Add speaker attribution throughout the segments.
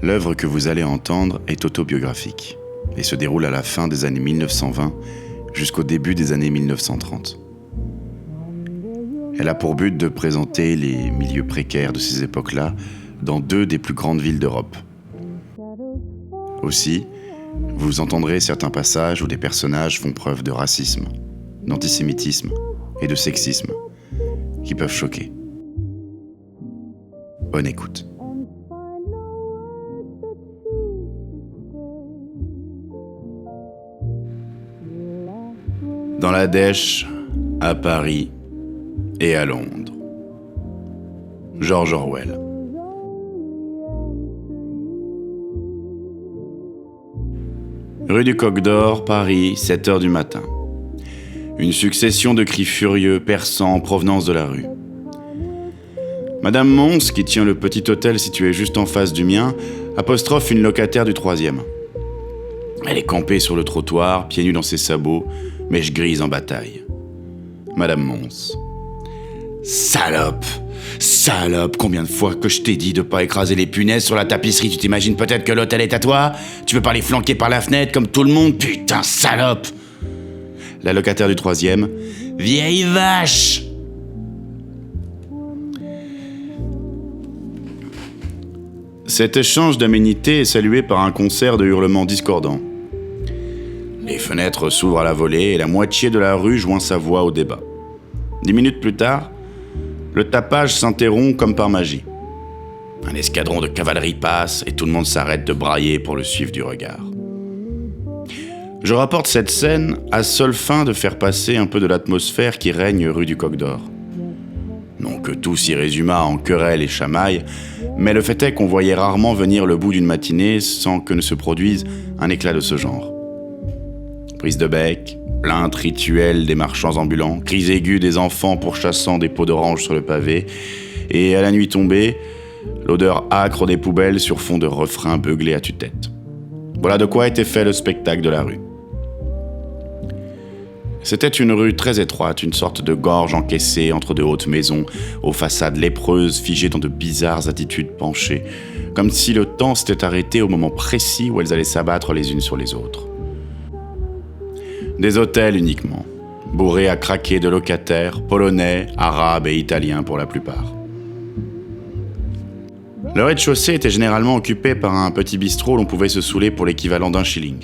Speaker 1: L'œuvre que vous allez entendre est autobiographique et se déroule à la fin des années 1920 jusqu'au début des années 1930. Elle a pour but de présenter les milieux précaires de ces époques-là dans 2 des plus grandes villes d'Europe. Aussi, vous entendrez certains passages où des personnages font preuve de racisme, d'antisémitisme et de sexisme qui peuvent choquer. Bonne écoute. Dans la dèche, à Paris et à Londres. George Orwell. Rue du Coq d'Or, Paris, 7h du matin. Une succession de cris furieux perçants en provenance de la rue. Madame Mons, qui tient le petit hôtel situé juste en face du mien, apostrophe une locataire du 3e. Elle est campée sur le trottoir, pieds nus dans ses sabots, mèche grise en bataille. Madame Mons. Salope! Salope! Combien de fois que je t'ai dit de pas écraser les punaises sur la tapisserie? Tu t'imagines peut-être que l'hôtel est à toi? Tu peux pas les flanquer par la fenêtre comme tout le monde? Putain, salope! La locataire du 3e. Vieille vache! Cet échange d'aménités est salué par un concert de hurlements discordants. Les fenêtres s'ouvrent à la volée et la moitié de la rue joint sa voix au débat. 10 minutes plus tard, le tapage s'interrompt comme par magie. Un escadron de cavalerie passe et tout le monde s'arrête de brailler pour le suivre du regard. Je rapporte cette scène à seule fin de faire passer un peu de l'atmosphère qui règne rue du Coq d'Or. Non que tout s'y résumât en querelles et chamailles, mais le fait est qu'on voyait rarement venir le bout d'une matinée sans que ne se produise un éclat de ce genre. Prise de bec, plaintes rituelles des marchands ambulants, cris aigus des enfants pourchassant des pots d'orange sur le pavé, et à la nuit tombée, l'odeur âcre des poubelles sur fond de refrains beuglés à tue-tête. Voilà de quoi était fait le spectacle de la rue. C'était une rue très étroite, une sorte de gorge encaissée entre de hautes maisons, aux façades lépreuses figées dans de bizarres attitudes penchées, comme si le temps s'était arrêté au moment précis où elles allaient s'abattre les unes sur les autres. Des hôtels uniquement, bourrés à craquer de locataires, polonais, arabes et italiens pour la plupart. Le rez-de-chaussée était généralement occupé par un petit bistrot où l'on pouvait se saouler pour l'équivalent d'1 shilling.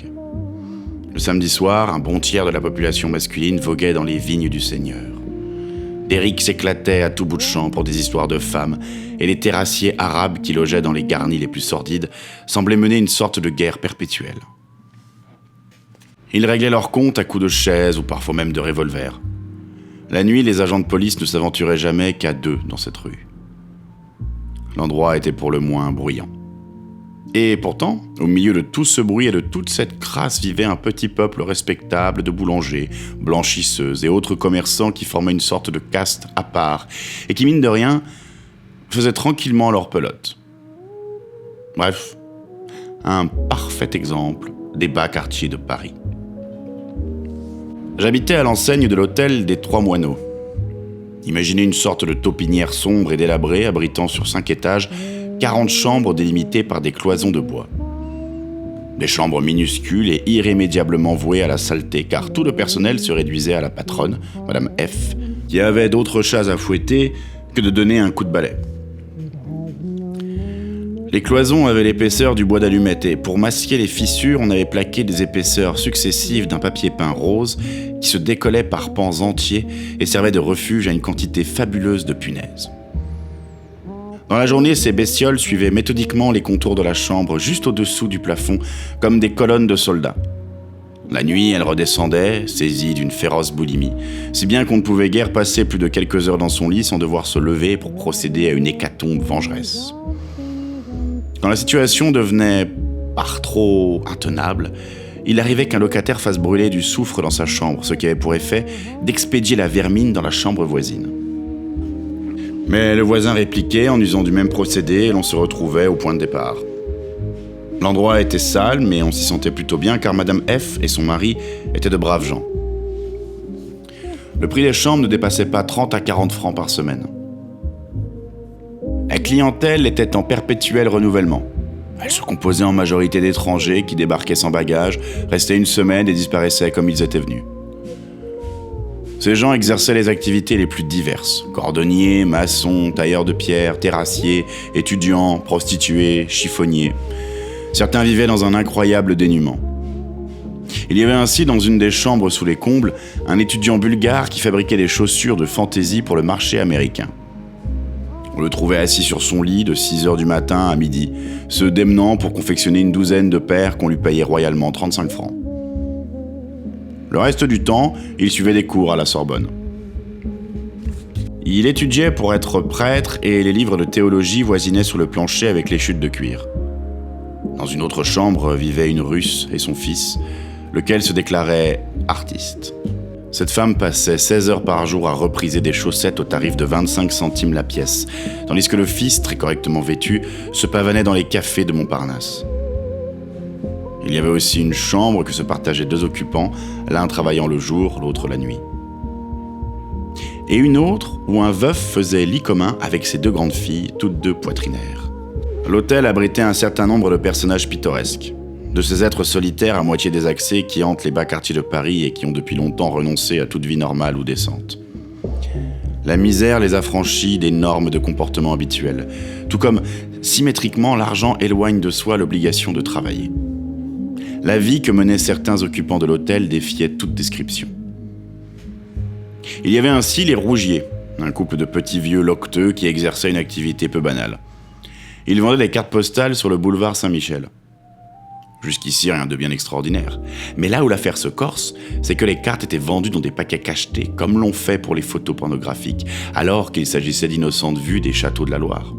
Speaker 1: Le samedi soir, un bon tiers de la population masculine voguait dans les vignes du Seigneur. Des rics s'éclataient à tout bout de champ pour des histoires de femmes, et les terrassiers arabes qui logeaient dans les garnis les plus sordides semblaient mener une sorte de guerre perpétuelle. Ils réglaient leurs comptes à coups de chaises ou parfois même de revolvers. La nuit, les agents de police ne s'aventuraient jamais qu'à 2 dans cette rue. L'endroit était pour le moins bruyant. Et pourtant, au milieu de tout ce bruit et de toute cette crasse vivait un petit peuple respectable de boulangers, blanchisseuses et autres commerçants qui formaient une sorte de caste à part et qui, mine de rien, faisaient tranquillement leur pelote. Bref, un parfait exemple des bas quartiers de Paris. J'habitais à l'enseigne de l'hôtel des 3 Moineaux. Imaginez une sorte de taupinière sombre et délabrée abritant sur 5 étages 40 chambres délimitées par des cloisons de bois. Des chambres minuscules et irrémédiablement vouées à la saleté, car tout le personnel se réduisait à la patronne, Madame F, qui avait d'autres chats à fouetter que de donner un coup de balai. Les cloisons avaient l'épaisseur du bois d'allumette et pour masquer les fissures, on avait plaqué des épaisseurs successives d'un papier peint rose qui se décollait par pans entiers et servait de refuge à une quantité fabuleuse de punaises. Dans la journée, ces bestioles suivaient méthodiquement les contours de la chambre juste au-dessous du plafond, comme des colonnes de soldats. La nuit, elles redescendaient, saisies d'une féroce boulimie, si bien qu'on ne pouvait guère passer plus de quelques heures dans son lit sans devoir se lever pour procéder à une hécatombe vengeresse. Quand la situation devenait par trop intenable, il arrivait qu'un locataire fasse brûler du soufre dans sa chambre, ce qui avait pour effet d'expédier la vermine dans la chambre voisine. Mais le voisin répliquait en usant du même procédé et l'on se retrouvait au point de départ. L'endroit était sale, mais on s'y sentait plutôt bien car Madame F et son mari étaient de braves gens. Le prix des chambres ne dépassait pas 30 à 40 francs par semaine. La clientèle était en perpétuel renouvellement. Elle se composait en majorité d'étrangers qui débarquaient sans bagages, restaient une semaine et disparaissaient comme ils étaient venus. Ces gens exerçaient les activités les plus diverses. Cordonniers, maçons, tailleurs de pierre, terrassiers, étudiants, prostituées, chiffonniers. Certains vivaient dans un incroyable dénuement. Il y avait ainsi dans une des chambres sous les combles un étudiant bulgare qui fabriquait des chaussures de fantaisie pour le marché américain. On le trouvait assis sur son lit de 6h du matin à midi, se démenant pour confectionner une douzaine de paires qu'on lui payait royalement 35 francs. Le reste du temps, il suivait des cours à la Sorbonne. Il étudiait pour être prêtre et les livres de théologie voisinaient sur le plancher avec les chutes de cuir. Dans une autre chambre vivait une Russe et son fils, lequel se déclarait artiste. Cette femme passait 16 heures par jour à repriser des chaussettes au tarif de 25 centimes la pièce, tandis que le fils, très correctement vêtu, se pavanait dans les cafés de Montparnasse. Il y avait aussi une chambre que se partageaient 2 occupants, l'un travaillant le jour, l'autre la nuit. Et une autre où un veuf faisait lit commun avec ses 2 grandes filles, toutes 2 poitrinaires. L'hôtel abritait un certain nombre de personnages pittoresques. De ces êtres solitaires à moitié désaxés qui hantent les bas quartiers de Paris et qui ont depuis longtemps renoncé à toute vie normale ou décente. La misère les affranchit des normes de comportement habituelles, tout comme, symétriquement, l'argent éloigne de soi l'obligation de travailler. La vie que menaient certains occupants de l'hôtel défiait toute description. Il y avait ainsi les Rougier, un couple de petits vieux loqueteux qui exerçaient une activité peu banale. Ils vendaient des cartes postales sur le boulevard Saint-Michel. Jusqu'ici, rien de bien extraordinaire. Mais là où l'affaire se corse, c'est que les cartes étaient vendues dans des paquets cachetés, comme l'on fait pour les photos pornographiques, alors qu'il s'agissait d'innocentes vues des châteaux de la Loire.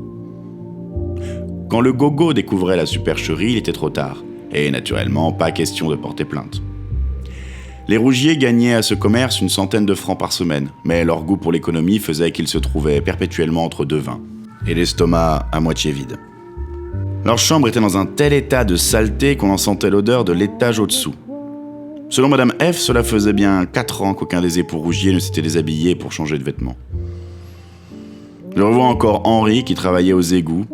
Speaker 1: Quand le gogo découvrait la supercherie, il était trop tard. Et naturellement, pas question de porter plainte. Les Rougier gagnaient à ce commerce une centaine de francs par semaine, mais leur goût pour l'économie faisait qu'ils se trouvaient perpétuellement entre 2 vins, et l'estomac à moitié vide. Leur chambre était dans un tel état de saleté qu'on en sentait l'odeur de l'étage au-dessous. Selon Madame F, cela faisait bien 4 ans qu'aucun des époux Rougier ne s'était déshabillé pour changer de vêtements. Je revois encore Henri qui travaillait aux égouts,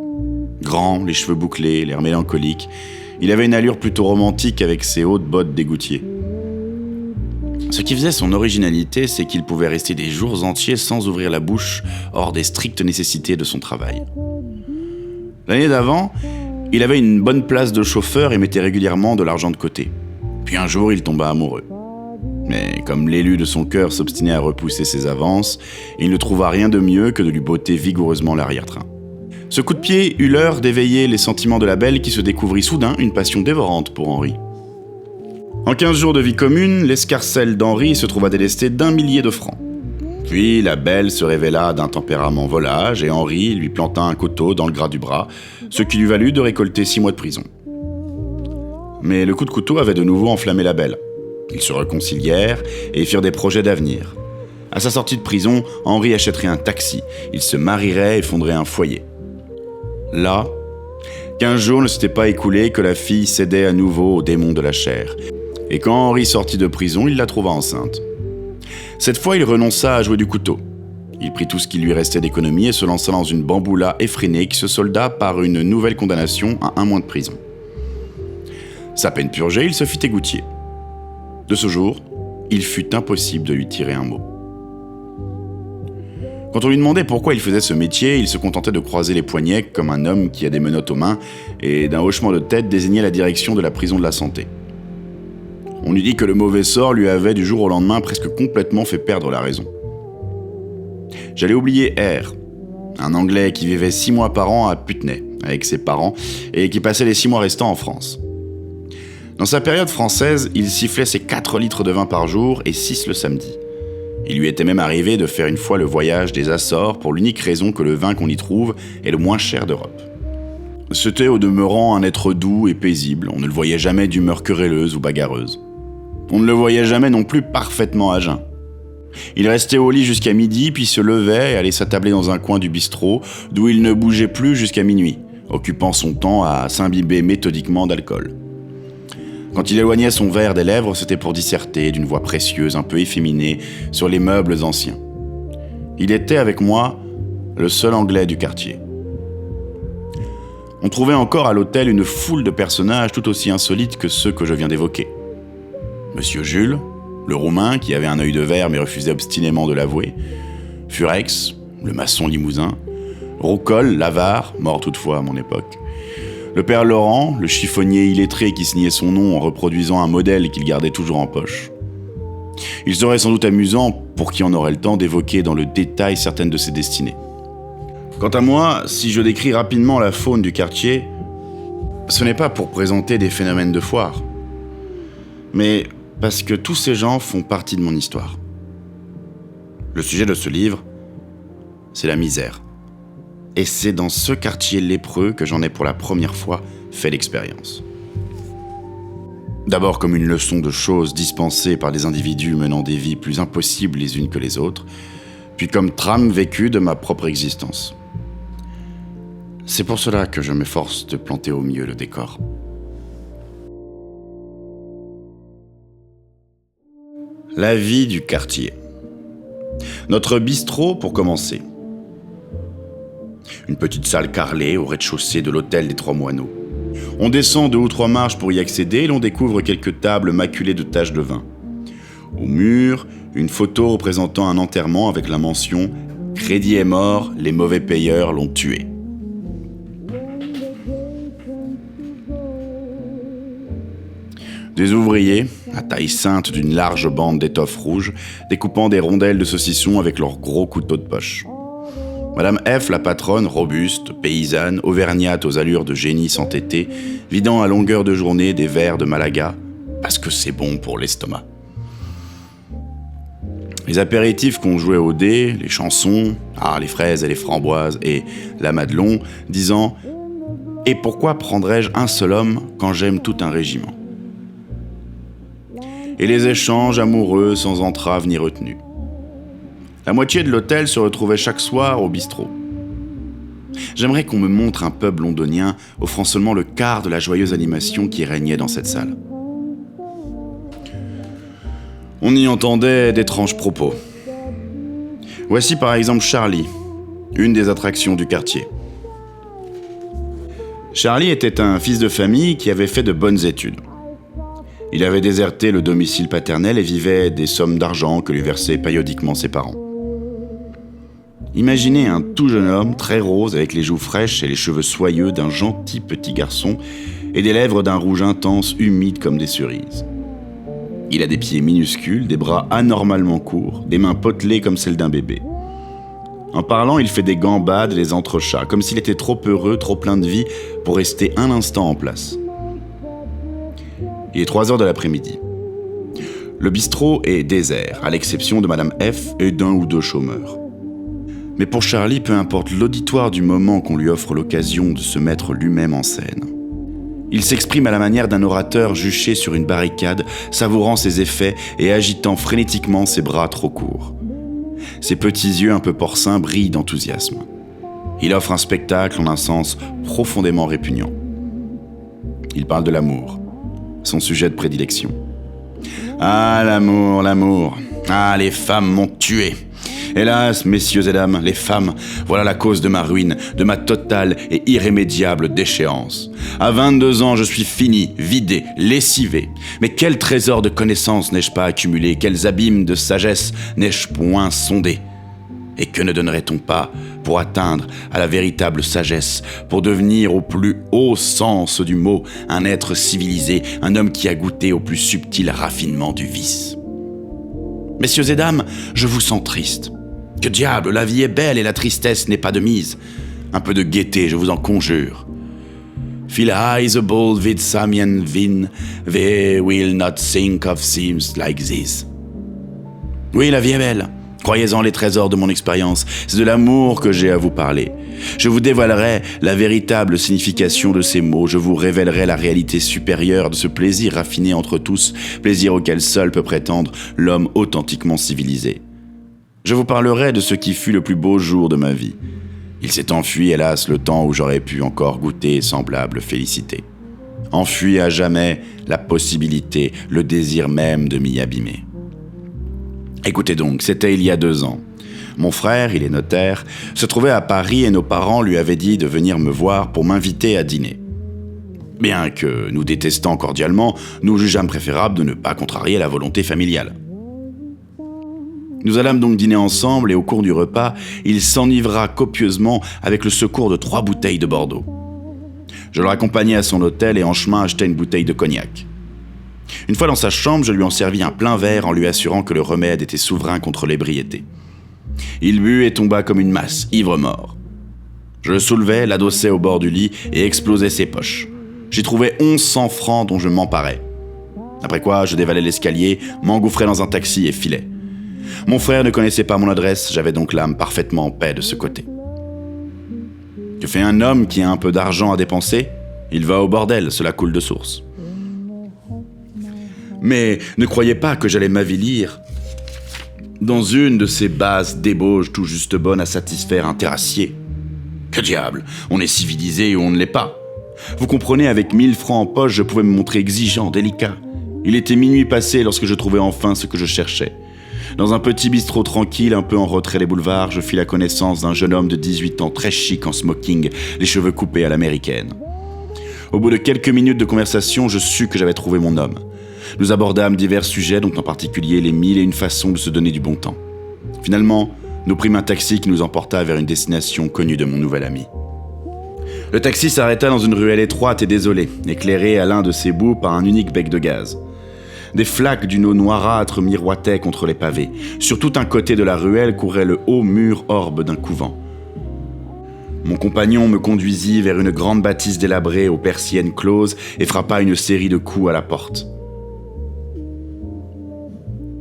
Speaker 1: grand, les cheveux bouclés, l'air mélancolique. Il avait une allure plutôt romantique avec ses hautes bottes d'égoutier. Ce qui faisait son originalité, c'est qu'il pouvait rester des jours entiers sans ouvrir la bouche, hors des strictes nécessités de son travail. L'année d'avant, il avait une bonne place de chauffeur et mettait régulièrement de l'argent de côté. Puis un jour, il tomba amoureux. Mais comme l'élu de son cœur s'obstinait à repousser ses avances, il ne trouva rien de mieux que de lui botter vigoureusement l'arrière-train. Ce coup de pied eut l'heure d'éveiller les sentiments de la belle qui se découvrit soudain une passion dévorante pour Henri. En 15 jours de vie commune, l'escarcelle d'Henri se trouva délestée d'1 millier de francs. Puis la belle se révéla d'un tempérament volage et Henri lui planta un couteau dans le gras du bras, ce qui lui valut de récolter 6 mois de prison. Mais le coup de couteau avait de nouveau enflammé la belle. Ils se réconcilièrent et firent des projets d'avenir. À sa sortie de prison, Henri achèterait un taxi, il se marierait et fonderait un foyer. Là, 15 jours ne s'étaient pas écoulés que la fille cédait à nouveau aux démons de la chair. Et quand Henri sortit de prison, il la trouva enceinte. Cette fois, il renonça à jouer du couteau. Il prit tout ce qui lui restait d'économie et se lança dans une bamboula effrénée qui se solda par une nouvelle condamnation à 1 mois de prison. Sa peine purgée, il se fit égoutier. De ce jour, il fut impossible de lui tirer un mot. Quand on lui demandait pourquoi il faisait ce métier, il se contentait de croiser les poignets comme un homme qui a des menottes aux mains et d'un hochement de tête désignait la direction de la prison de la Santé. On lui dit que le mauvais sort lui avait du jour au lendemain presque complètement fait perdre la raison. J'allais oublier R, un Anglais qui vivait 6 mois par an à Putney avec ses parents et qui passait les 6 mois restants en France. Dans sa période française, il sifflait ses 4 litres de vin par jour et 6 le samedi. Il lui était même arrivé de faire une fois le voyage des Açores pour l'unique raison que le vin qu'on y trouve est le moins cher d'Europe. C'était au demeurant un être doux et paisible, on ne le voyait jamais d'humeur querelleuse ou bagarreuse. On ne le voyait jamais non plus parfaitement à jeun. Il restait au lit jusqu'à midi, puis se levait et allait s'attabler dans un coin du bistrot, d'où il ne bougeait plus jusqu'à minuit, occupant son temps à s'imbiber méthodiquement d'alcool. Quand il éloignait son verre des lèvres, c'était pour disserter d'une voix précieuse, un peu efféminée, sur les meubles anciens. Il était, avec moi, le seul Anglais du quartier. On trouvait encore à l'hôtel une foule de personnages tout aussi insolites que ceux que je viens d'évoquer. Monsieur Jules, le Roumain qui avait un œil de verre mais refusait obstinément de l'avouer, Furex, le maçon limousin, Roucole, l'avare, mort toutefois à mon époque, le père Laurent, le chiffonnier illettré qui signait son nom en reproduisant un modèle qu'il gardait toujours en poche. Il serait sans doute amusant, pour qui en aurait le temps, d'évoquer dans le détail certaines de ses destinées. Quant à moi, si je décris rapidement la faune du quartier, ce n'est pas pour présenter des phénomènes de foire, mais parce que tous ces gens font partie de mon histoire. Le sujet de ce livre, c'est la misère. Et c'est dans ce quartier lépreux que j'en ai pour la première fois fait l'expérience. D'abord comme une leçon de choses dispensées par des individus menant des vies plus impossibles les unes que les autres, puis comme trame vécue de ma propre existence. C'est pour cela que je m'efforce de planter au mieux le décor. La vie du quartier. Notre bistrot pour commencer. Une petite salle carrelée au rez-de-chaussée de l'hôtel des Trois Moineaux. On descend 2 ou 3 marches pour y accéder et l'on découvre quelques tables maculées de taches de vin. Au mur, une photo représentant un enterrement avec la mention « Crédit est mort, les mauvais payeurs l'ont tué ». Des ouvriers, à taille sainte d'une large bande d'étoffe rouge, découpant des rondelles de saucisson avec leurs gros couteaux de poche. Madame F, la patronne, robuste, paysanne, auvergnate aux allures de génie s'entêté, vidant à longueur de journée des verres de Malaga, parce que c'est bon pour l'estomac. Les apéritifs qu'on jouait au dé, les chansons, les fraises et les framboises, et la Madelon, disant « Et pourquoi prendrais-je un seul homme quand j'aime tout un régiment ?» Et les échanges amoureux sans entrave ni retenue. La moitié de l'hôtel se retrouvait chaque soir au bistrot. J'aimerais qu'on me montre un pub londonien offrant seulement le quart de la joyeuse animation qui régnait dans cette salle. On y entendait d'étranges propos. Voici par exemple Charlie, une des attractions du quartier. Charlie était un fils de famille qui avait fait de bonnes études. Il avait déserté le domicile paternel et vivait des sommes d'argent que lui versaient périodiquement ses parents. Imaginez un tout jeune homme, très rose, avec les joues fraîches et les cheveux soyeux d'un gentil petit garçon et des lèvres d'un rouge intense, humide comme des cerises. Il a des pieds minuscules, des bras anormalement courts, des mains potelées comme celles d'un bébé. En parlant, il fait des gambades et des entrechats, comme s'il était trop heureux, trop plein de vie pour rester un instant en place. Il est 3 heures de l'après-midi. Le bistrot est désert, à l'exception de Madame F et d'1 ou 2 chômeurs. Mais pour Charlie, peu importe l'auditoire du moment qu'on lui offre l'occasion de se mettre lui-même en scène. Il s'exprime à la manière d'un orateur juché sur une barricade, savourant ses effets et agitant frénétiquement ses bras trop courts. Ses petits yeux un peu porcins brillent d'enthousiasme. Il offre un spectacle en un sens profondément répugnant. Il parle de l'amour, son sujet de prédilection. Ah, l'amour, l'amour. Ah, les femmes m'ont tué. Hélas, messieurs et dames, les femmes, voilà la cause de ma ruine, de ma totale et irrémédiable déchéance. À 22 ans, je suis fini, vidé, lessivé. Mais quel trésor de connaissances n'ai-je pas accumulé, quels abîmes de sagesse n'ai-je point sondé? Et que ne donnerait-on pas pour atteindre à la véritable sagesse, pour devenir au plus haut sens du mot un être civilisé, un homme qui a goûté au plus subtil raffinement du vice? Messieurs et dames, je vous sens triste. Que diable, la vie est belle et la tristesse n'est pas de mise. Un peu de gaieté, je vous en conjure. Vielleicht vid samien vin, we will not think of things like this. Oui, la vie est belle. Croyez-en les trésors de mon expérience, c'est de l'amour que j'ai à vous parler. Je vous dévoilerai la véritable signification de ces mots, je vous révélerai la réalité supérieure de ce plaisir raffiné entre tous, plaisir auquel seul peut prétendre l'homme authentiquement civilisé. Je vous parlerai de ce qui fut le plus beau jour de ma vie. Il s'est enfui, hélas, le temps où j'aurais pu encore goûter semblable félicité. Enfui à jamais la possibilité, le désir même de m'y abîmer. Écoutez donc, c'était il y a 2 ans. Mon frère, il est notaire, se trouvait à Paris et nos parents lui avaient dit de venir me voir pour m'inviter à dîner. Bien que nous détestant cordialement, nous jugeâmes préférable de ne pas contrarier la volonté familiale. Nous allâmes donc dîner ensemble et au cours du repas, il s'enivra copieusement avec le secours de 3 bouteilles de Bordeaux. Je le raccompagnai à son hôtel et en chemin achetai une bouteille de cognac. Une fois dans sa chambre, je lui en servis un plein verre en lui assurant que le remède était souverain contre l'ébriété. Il but et tomba comme une masse, ivre-mort. Je le soulevai, l'adossai au bord du lit et explosai ses poches. J'y trouvais 1100 francs dont je m'emparais. Après quoi, je dévalai l'escalier, m'engouffrai dans un taxi et filai. Mon frère ne connaissait pas mon adresse, j'avais donc l'âme parfaitement en paix de ce côté. Que fait un homme qui a un peu d'argent à dépenser ? Il va au bordel, cela coule de source. Mais ne croyez pas que j'allais m'avilir dans une de ces basses débauches tout juste bonnes à satisfaire un terrassier. Que diable, on est civilisé ou on ne l'est pas. Vous comprenez, avec 1000 francs en poche, je pouvais me montrer exigeant, délicat. Il était minuit passé lorsque je trouvais enfin ce que je cherchais. Dans un petit bistrot tranquille, un peu en retrait des boulevards, je fis la connaissance d'un jeune homme de 18 ans, très chic en smoking, les cheveux coupés à l'américaine. Au bout de quelques minutes de conversation, je sus que j'avais trouvé mon homme. Nous abordâmes divers sujets, dont en particulier les 1001 façons de se donner du bon temps. Finalement, nous prîmes un taxi qui nous emporta vers une destination connue de mon nouvel ami. Le taxi s'arrêta dans une ruelle étroite et désolée, éclairée à l'un de ses bouts par un unique bec de gaz. Des flaques d'une eau noirâtre miroitaient contre les pavés. Sur tout un côté de la ruelle courait le haut mur orbe d'un couvent. Mon compagnon me conduisit vers une grande bâtisse délabrée aux persiennes closes et frappa une série de coups à la porte.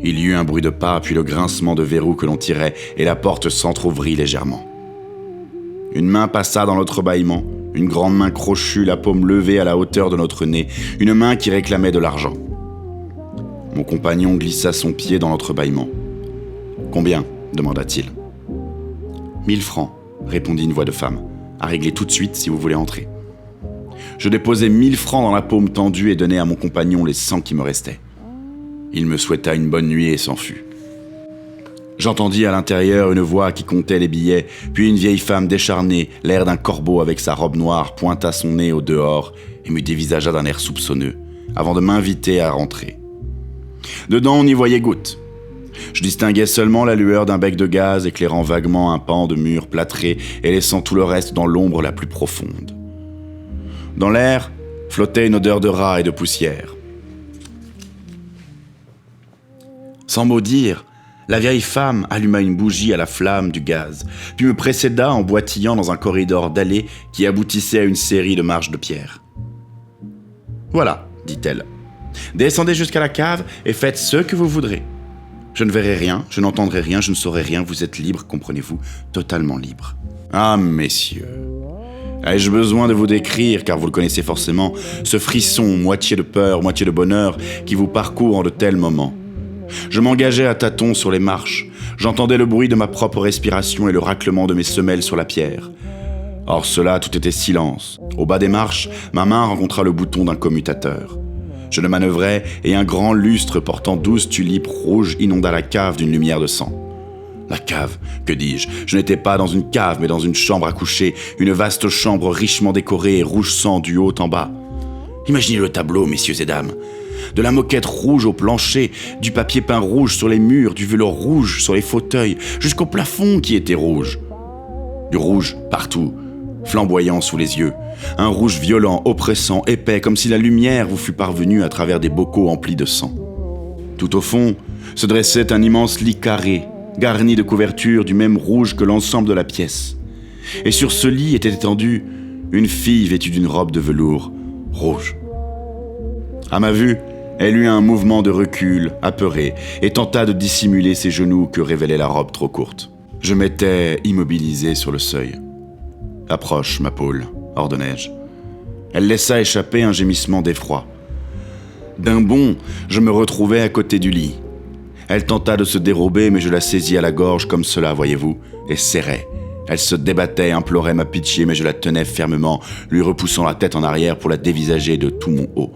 Speaker 1: Il y eut un bruit de pas, puis le grincement de verrou que l'on tirait, et la porte s'entr'ouvrit légèrement. Une main passa dans l'entrebâillement, une grande main crochue, la paume levée à la hauteur de notre nez, une main qui réclamait de l'argent. Mon compagnon glissa son pied dans l'entrebâillement. « Combien ?» demanda-t-il. « 1000 francs, répondit une voix de femme. « À régler tout de suite si vous voulez entrer. » Je déposai 1000 francs dans la paume tendue et donnai à mon compagnon les 100 qui me restaient. Il me souhaita une bonne nuit et s'en fut. J'entendis à l'intérieur une voix qui comptait les billets, puis une vieille femme décharnée, l'air d'un corbeau avec sa robe noire, pointa son nez au dehors et me dévisagea d'un air soupçonneux, avant de m'inviter à rentrer. Dedans, on y voyait goutte. Je distinguais seulement la lueur d'un bec de gaz éclairant vaguement un pan de mur plâtré et laissant tout le reste dans l'ombre la plus profonde. Dans l'air flottait une odeur de rats et de poussière. Sans mot dire, la vieille femme alluma une bougie à la flamme du gaz, puis me précéda en boitillant dans un corridor dallé qui aboutissait à une série de marches de pierre. « Voilà, dit-elle. Descendez jusqu'à la cave et faites ce que vous voudrez. Je ne verrai rien, je n'entendrai rien, je ne saurai rien, vous êtes libres, comprenez-vous, totalement libres. Ah, messieurs, ai-je besoin de vous décrire, car vous le connaissez forcément, ce frisson, moitié de peur, moitié de bonheur, qui vous parcourt en de tels moments. Je m'engageais à tâtons sur les marches, j'entendais le bruit de ma propre respiration et le raclement de mes semelles sur la pierre. Hors cela, tout était silence. Au bas des marches, ma main rencontra le bouton d'un commutateur. Je le manœuvrai et un grand lustre portant 12 tulipes rouges inonda la cave d'une lumière de sang. La cave, que dis-je ? Je n'étais pas dans une cave, mais dans une chambre à coucher, une vaste chambre richement décorée et rouge sang du haut en bas. Imaginez le tableau, messieurs et dames. De la moquette rouge au plancher, du papier peint rouge sur les murs, du velours rouge sur les fauteuils, jusqu'au plafond qui était rouge. Du rouge partout, flamboyant sous les yeux. Un rouge violent, oppressant, épais, comme si la lumière vous fût parvenue à travers des bocaux emplis de sang. Tout au fond, se dressait un immense lit carré, garni de couvertures du même rouge que l'ensemble de la pièce. Et sur ce lit était étendue une fille vêtue d'une robe de velours rouge. À ma vue, elle eut un mouvement de recul, apeuré, et tenta de dissimuler ses genoux que révélait la robe trop courte. Je m'étais immobilisé sur le seuil. « Approche, ma Paule », ordonnai-je. Elle laissa échapper un gémissement d'effroi. D'un bond, je me retrouvai à côté du lit. Elle tenta de se dérober, mais je la saisis à la gorge comme cela, voyez-vous, et serrai. Elle se débattait, implorait ma pitié, mais je la tenais fermement, lui repoussant la tête en arrière pour la dévisager de tout mon haut.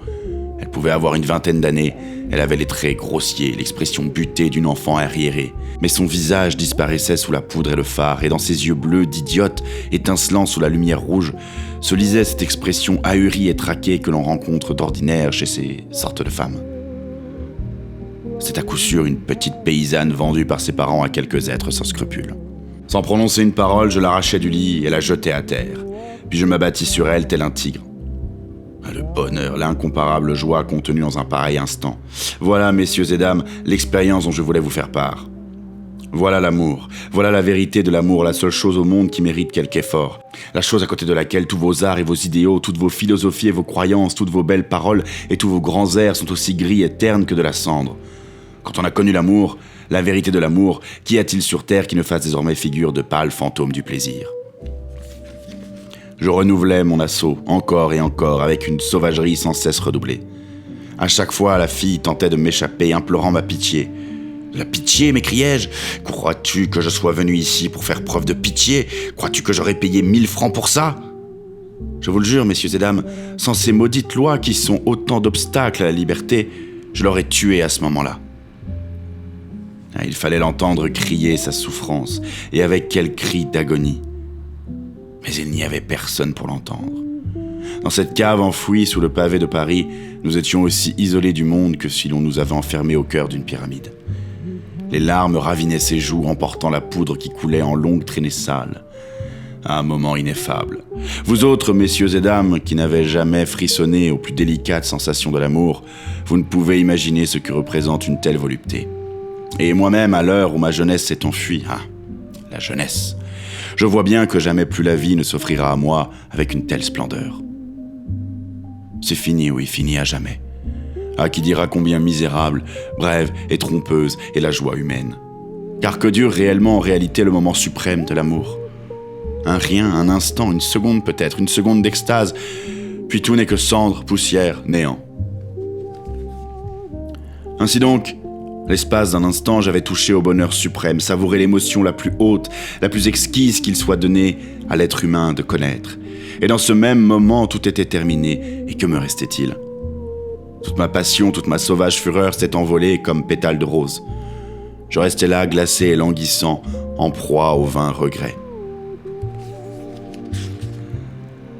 Speaker 1: Elle pouvait avoir une vingtaine d'années, elle avait les traits grossiers, l'expression butée d'une enfant arriérée. Mais son visage disparaissait sous la poudre et le fard, et dans ses yeux bleus d'idiote, étincelant sous la lumière rouge, se lisait cette expression ahurie et traquée que l'on rencontre d'ordinaire chez ces sortes de femmes. C'est à coup sûr une petite paysanne vendue par ses parents à quelques êtres sans scrupules. Sans prononcer une parole, je l'arrachai du lit et la jetai à terre. Puis je m'abattis sur elle tel un tigre. Le bonheur, l'incomparable joie contenue dans un pareil instant. Voilà, messieurs et dames, l'expérience dont je voulais vous faire part. Voilà l'amour, voilà la vérité de l'amour, la seule chose au monde qui mérite quelque effort. La chose à côté de laquelle tous vos arts et vos idéaux, toutes vos philosophies et vos croyances, toutes vos belles paroles et tous vos grands airs sont aussi gris et ternes que de la cendre. Quand on a connu l'amour, la vérité de l'amour, qu'y a-t-il sur terre qui ne fasse désormais figure de pâle fantôme du plaisir ? Je renouvelais mon assaut, encore et encore, avec une sauvagerie sans cesse redoublée. À chaque fois, la fille tentait de m'échapper, implorant ma pitié. « De la pitié » m'écriai-je. « Crois-tu que je sois venu ici pour faire preuve de pitié ? Crois-tu que j'aurais payé 1000 francs pour ça ?» Je vous le jure, messieurs et dames, sans ces maudites lois qui sont autant d'obstacles à la liberté, je l'aurais tué à ce moment-là. Il fallait l'entendre crier sa souffrance, et avec quel cri d'agonie. Mais il n'y avait personne pour l'entendre. Dans cette cave enfouie sous le pavé de Paris, nous étions aussi isolés du monde que si l'on nous avait enfermés au cœur d'une pyramide. Les larmes ravinaient ses joues, emportant la poudre qui coulait en longues traînées sales. Un moment ineffable. Vous autres, messieurs et dames, qui n'avez jamais frissonné aux plus délicates sensations de l'amour, vous ne pouvez imaginer ce que représente une telle volupté. Et moi-même, à l'heure où ma jeunesse s'est enfuie, la jeunesse, je vois bien que jamais plus la vie ne s'offrira à moi avec une telle splendeur. C'est fini, oui, fini à jamais. Qui dira combien misérable, brève et trompeuse est la joie humaine. Car que dure réellement en réalité le moment suprême de l'amour ? Un rien, un instant, une seconde peut-être, une seconde d'extase, puis tout n'est que cendre, poussière, néant. Ainsi donc, l'espace d'un instant, j'avais touché au bonheur suprême, savouré l'émotion la plus haute, la plus exquise qu'il soit donné à l'être humain de connaître. Et dans ce même moment, tout était terminé, et que me restait-il ? Toute ma passion, toute ma sauvage fureur s'était envolée comme pétales de rose. Je restais là, glacé et languissant, en proie au vain regret.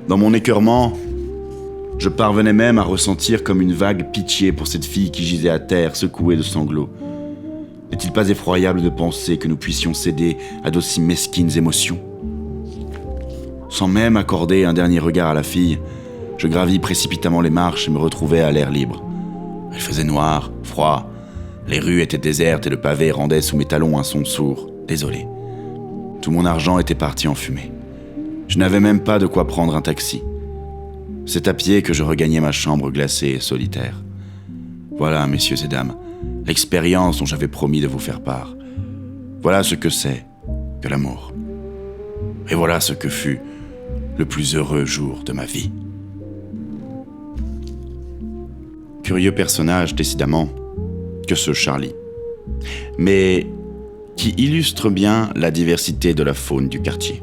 Speaker 1: Dans mon écœurement, je parvenais même à ressentir comme une vague pitié pour cette fille qui gisait à terre, secouée de sanglots. N'est-il pas effroyable de penser que nous puissions céder à d'aussi mesquines émotions ? Sans même accorder un dernier regard à la fille, je gravis précipitamment les marches et me retrouvai à l'air libre. Il faisait noir, froid, les rues étaient désertes et le pavé rendait sous mes talons un son sourd, désolé. Tout mon argent était parti en fumée. Je n'avais même pas de quoi prendre un taxi. C'est à pied que je regagnais ma chambre glacée et solitaire. Voilà, messieurs et dames, l'expérience dont j'avais promis de vous faire part. Voilà ce que c'est que l'amour. Et voilà ce que fut le plus heureux jour de ma vie. Curieux personnage, décidément, que ce Charlie. Mais qui illustre bien la diversité de la faune du quartier.